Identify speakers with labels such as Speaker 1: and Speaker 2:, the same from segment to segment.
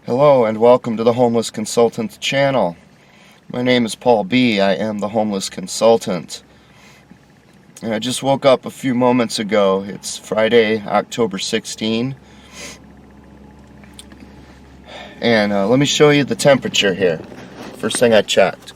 Speaker 1: Hello and welcome to the Homeless Consultant channel. My name is Paul B. I am the Homeless Consultant. And I just woke up a few moments ago. It's Friday, October 16. And let me show you the temperature here. First thing I checked.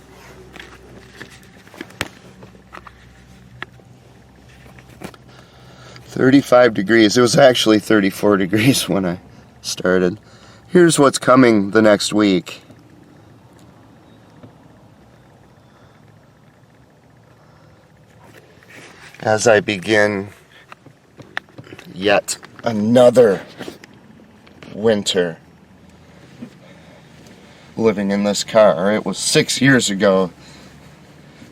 Speaker 1: $35. It was actually 34 degrees when I started. Here's what's coming the next week. As I begin yet another winter living in this car. It was 6 years ago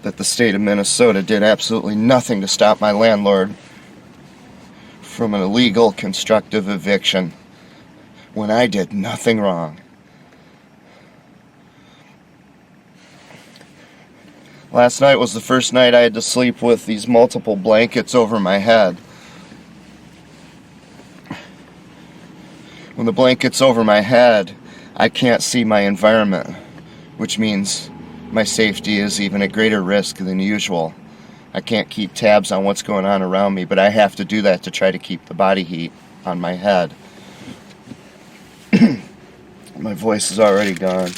Speaker 1: that the state of Minnesota did absolutely nothing to stop my landlord from an illegal constructive eviction when I did nothing wrong. Last night was the first night I had to sleep with these multiple blankets over my head. When the blanket's over my head, I can't see my environment, which means my safety is even at greater risk than usual. I can't keep tabs on what's going on around me, but I have to do that to try to keep the body heat on my head. My voice is already gone.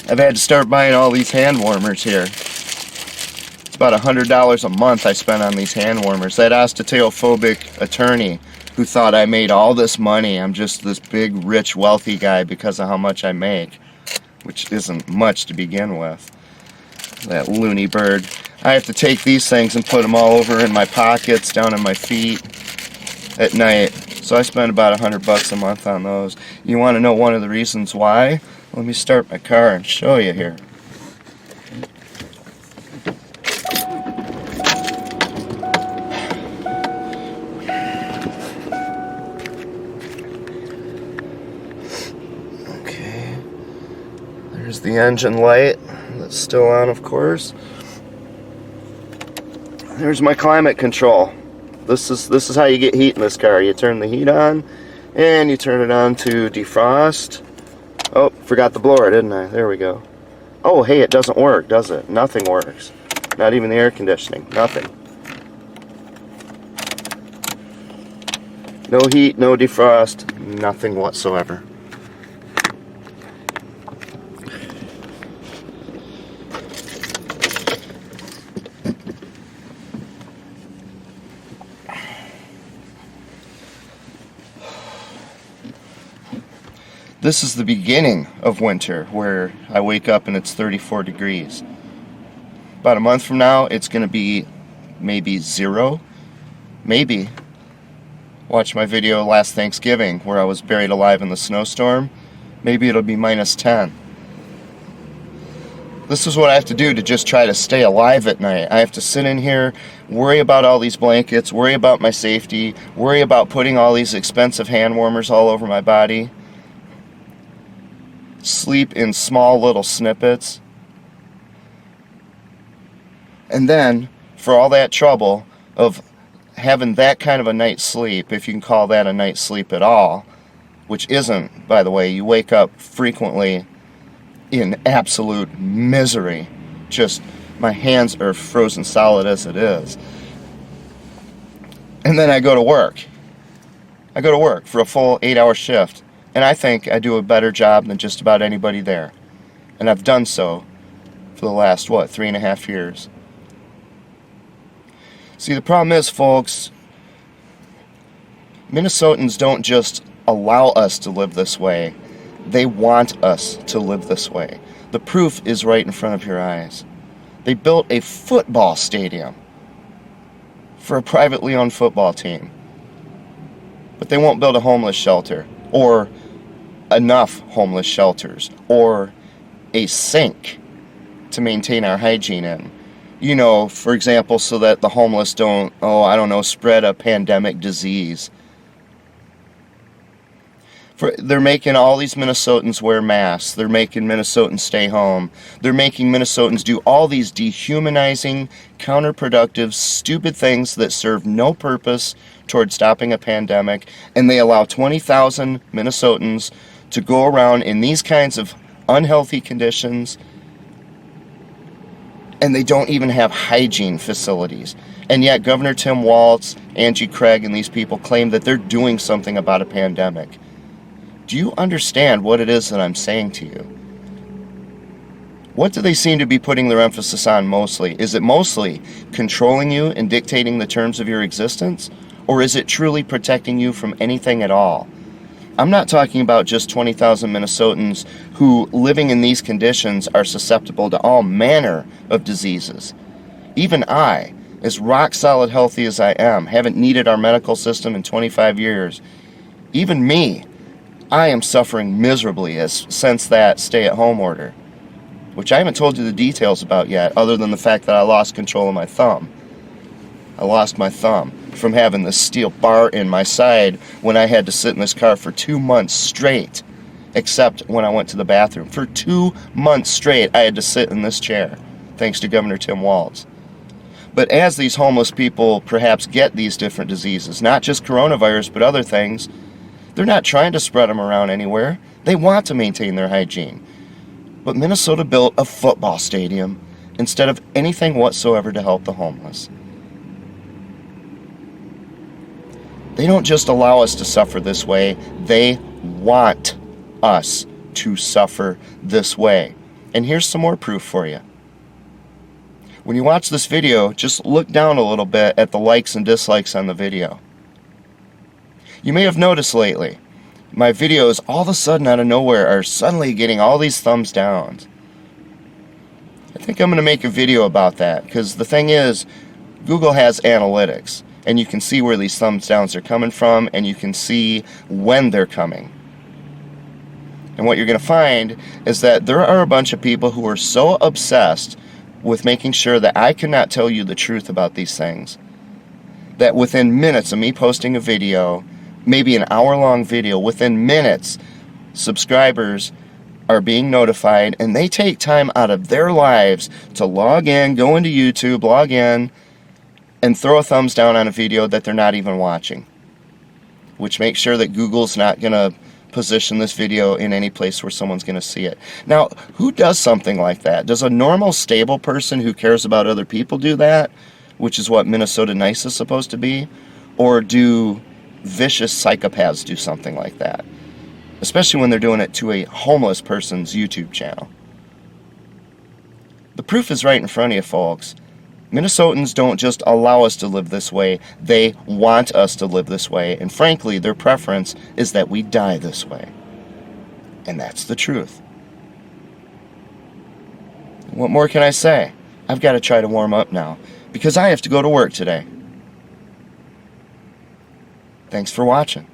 Speaker 1: I've had to start buying all these hand warmers here. It's about $100 a month I spend on these hand warmers. That osteophobic attorney who thought I made all this money, I'm just this big, rich, wealthy guy because of how much I make, which isn't much to begin with. That loony bird. I have to take these things and put them all over in my pockets, down in my feet at night. So I spend about $100 a month on those. You want to know one of the reasons why? Let me start my car and show you here. Okay. There's the engine light. That's still on, of course. There's my climate control. This is how you get heat in this car. You turn the heat on, and you turn it on to defrost. Oh, forgot the blower, didn't I? There we go. Oh, hey, it doesn't work, does it? Nothing works. Not even the air conditioning. Nothing. No heat, no defrost, nothing whatsoever. This is the beginning of winter, where I wake up and it's 34 degrees. About a month from now, it's going to be maybe 0. Maybe. Watch my video last Thanksgiving, where I was buried alive in the snowstorm. Maybe it'll be -10. This is what I have to do to just try to stay alive at night. I have to sit in here, worry about all these blankets, worry about my safety, worry about putting all these expensive hand warmers all over my body. Sleep in small little snippets. And then, for all that trouble of having that kind of a night's sleep, if you can call that a night's sleep at all, which isn't, by the way, you wake up frequently in absolute misery. Just, my hands are frozen solid as it is. And then I go to work. I go to work for a full 8-hour shift. And I think I do a better job than just about anybody there. And I've done so for the last, 3.5 years. See, the problem is, folks, Minnesotans don't just allow us to live this way. They want us to live this way. The proof is right in front of your eyes. They built a football stadium for a privately owned football team. But they won't build a homeless shelter, or enough homeless shelters, or a sink to maintain our hygiene in. You know, for example, so that the homeless don't, spread a pandemic disease. They're making all these Minnesotans wear masks. They're making Minnesotans stay home. They're making Minnesotans do all these dehumanizing, counterproductive, stupid things that serve no purpose toward stopping a pandemic. And they allow 20,000 Minnesotans to go around in these kinds of unhealthy conditions. And they don't even have hygiene facilities. And yet Governor Tim Walz, Angie Craig, and these people claim that they're doing something about a pandemic. Do you understand what it is that I'm saying to you? What do they seem to be putting their emphasis on mostly? Is it mostly controlling you and dictating the terms of your existence? Or is it truly protecting you from anything at all? I'm not talking about just 20,000 Minnesotans who, living in these conditions, are susceptible to all manner of diseases. Even I, as rock solid healthy as I am, haven't needed our medical system in 25 years. Even me, I am suffering miserably since that stay-at-home order, which I haven't told you the details about yet, other than the fact that I lost control of my thumb. I lost my thumb from having this steel bar in my side when I had to sit in this car for 2 months straight, except when I went to the bathroom. For 2 months straight, I had to sit in this chair, thanks to Governor Tim Walz. But as these homeless people perhaps get these different diseases, not just coronavirus, but other things, they're not trying to spread them around anywhere. They want to maintain their hygiene. But Minnesota built a football stadium instead of anything whatsoever to help the homeless. They don't just allow us to suffer this way, they want us to suffer this way. And here's some more proof for you. When you watch this video, just look down a little bit at the likes and dislikes on the video. You may have noticed lately, my videos all of a sudden out of nowhere are suddenly getting all these thumbs down. I think I'm going to make a video about that, because the thing is, Google has analytics, and you can see where these thumbs downs are coming from, and you can see when they're coming. And what you're going to find is that there are a bunch of people who are so obsessed with making sure that I cannot tell you the truth about these things, that within minutes of me posting a video, maybe an hour-long video, within minutes, subscribers are being notified, and they take time out of their lives to log in, go into YouTube, log in, and throw a thumbs down on a video that they're not even watching, which makes sure that Google's not going to position this video in any place where someone's going to see it. Now, who does something like that? Does a normal, stable person who cares about other people do that, which is what Minnesota Nice is supposed to be? Or do vicious psychopaths do something like that? Especially when they're doing it to a homeless person's YouTube channel. The proof is right in front of you, folks. Minnesotans don't just allow us to live this way, they want us to live this way, and frankly, their preference is that we die this way. And that's the truth. What more can I say? I've got to try to warm up now, because I have to go to work today. Thanks for watching.